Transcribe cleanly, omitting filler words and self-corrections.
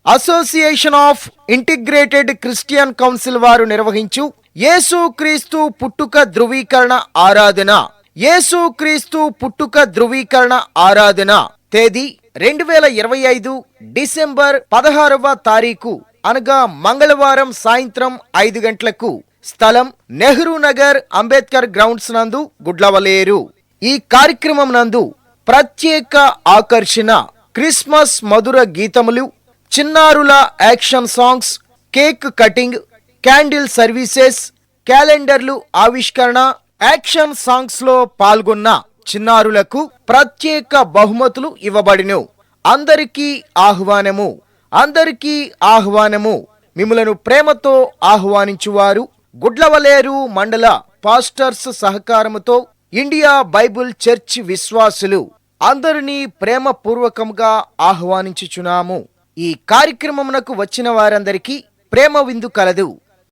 Association of integrated Christian council వారు నిర్వహించు యేసుక్రీస్తు పుట్టుక ధృవీకరణ ఆరాధన. యేసుక్రీస్తు పుట్టుక ధృవీకరణ ఆరాధన తేదీ 2025 డిసెంబర్ 16వ తారీఖు అనగా మంగళవారం సాయంత్రం 5 గంటలకు. స్థలం నెహ్రూ నగర్ అంబేద్కర్ గ్రౌండ్స్ నందు, గుడ్లవలేరు. ఈ కార్యక్రమం నందు ప్రత్యేక ఆకర్షణ క్రిస్మస్ మధుర గీతములు, చిన్నారుల action songs, cake cutting, candle services, క్యాలెండర్లు ఆవిష్కరణ. యాక్షన్ సాంగ్స్ లో పాల్గొన్న చిన్నారులకు ప్రత్యేక బహుమతులు ఇవ్వబడిను. అందరికీ ఆహ్వానము, అందరికీ ఆహ్వానము. మిమ్ములను ప్రేమతో ఆహ్వానించువారు గుడ్లవలేరు మండల పాస్టర్స్ సహకారముతో ఇండియా బైబుల్ చర్చ్ విశ్వాసులు. అందరినీ ప్రేమపూర్వకంగా ఆహ్వానించుచున్నాము. ఈ కార్యక్రమమునకు వచ్చిన వారందరికీ ప్రేమ విందు కలదు.